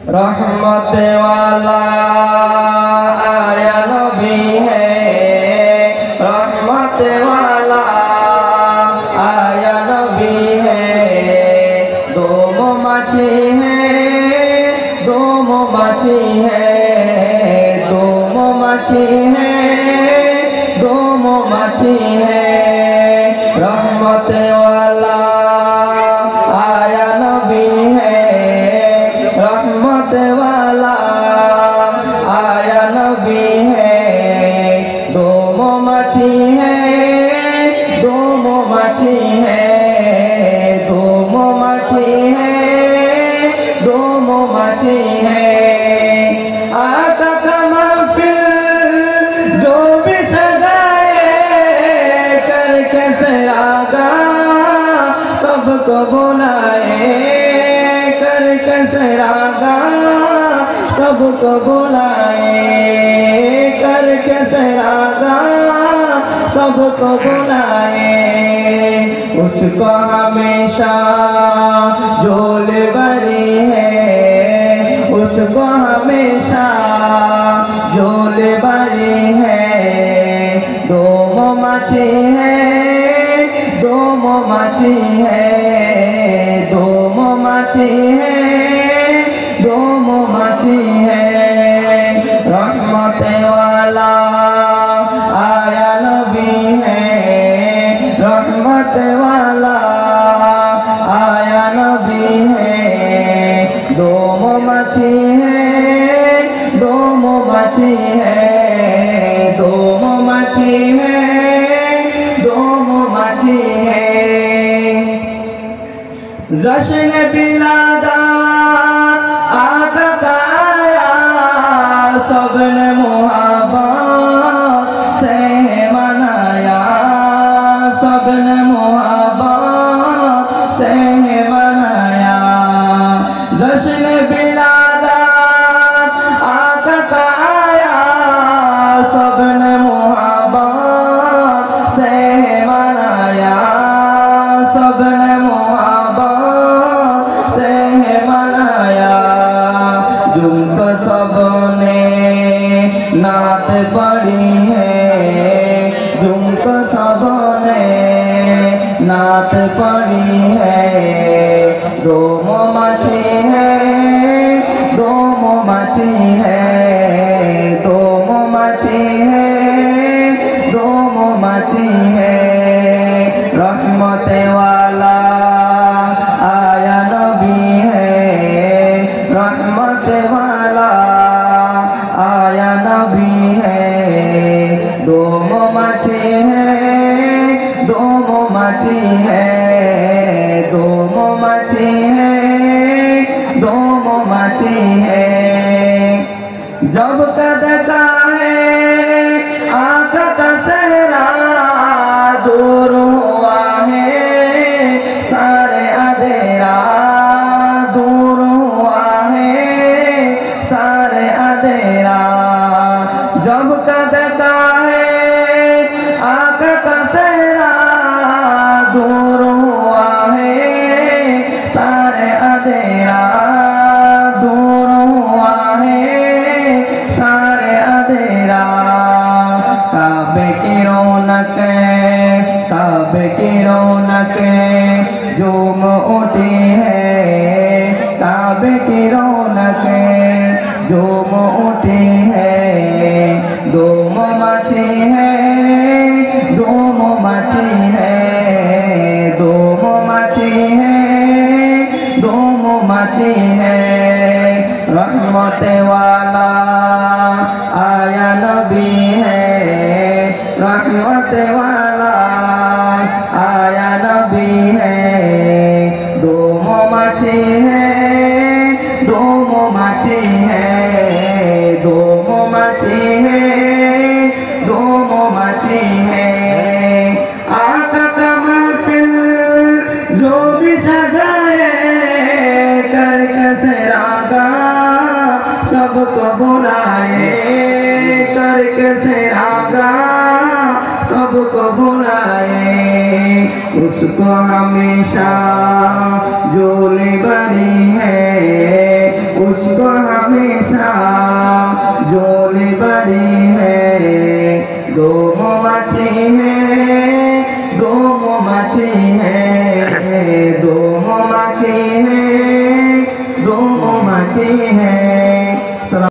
रहमत वाला आया नबी है, रहमत वाला आया नबी है। दो मोमाची है, दो मोमाची है, दो मोमाची है, दो मोमाची है। रहमत वाला आया नबी है, रहमत वाला आया नबी है। दो मोमाची है, दो मोमाची है, दो मोमाची है, दो मोमाची है। आका का महफिल जो भी सजाए करके सरागा सबको बुलाए, करके सरागा सबको बुलाए, करके सरागा सबको बुलाए। उसको हमेशा झोल भरी है, उसको हमेशा झोल भरी है। दो मोमाची है, दो मोमाची है, दो मोमाची है, दो मोमाची है। रहमत वाला आया नबी है, रहमत वाला आया नबी है। दो मोमाची है, दो मोमाची है, दो मोमाची है, दो मोमाची है। जश्न बिलादा आका का आया, सबने मुहब्बत से मनाया, सबने मुहब्बत से मनाया। जश्न बिलादा आका का आया, सबने मुहब्बत से मनाया, सबने मुहब्बत से मनाया। जुमको सबने नात पढ़ी है, जुमको सबने नात पढ़ी है। दो मोमाची है, दो मोमाची है, दो मोमाची है, दो मोमाची है। रहमत वाला आया नबी है, रहमत वाला आया नबी है। दो मोमाची है, दो मोमाची है, दो मोमाची है, दो मोमाची है। जब कदका है आका का सहरा, दूर हुआ है सारे अंधेरा, दूर हुआ है सारे अंधेरा। जब कदका है आका का सहरा, दूर हुआ है सारे अंधेरा, दूर हुआ है सारे अंधेरा। काबे की रौनक, काबे की रौनक झूम उठी है, काबे की रौनक झूम उठी है। दो मोमाची है, दो मोमाची है, दो मोमाची है, दो मोमाची है। रहमत वाला आया नबी है, रहमत वाला आया नबी है। दो मोमाची है, दो मोमाची है, दो मोमाची है, दो मोमाची है। आका का महफिल जो भी सजाए करके सरागा सबको बुलाए, करके सरागा सबको बुलाए। उसको हमेशा झोली भरी है, उसको हमेशा जोली बड़ी है। दो मौमाछी है, दो मौमाछी है, दो मौमाछी है, दो मौमाछी है।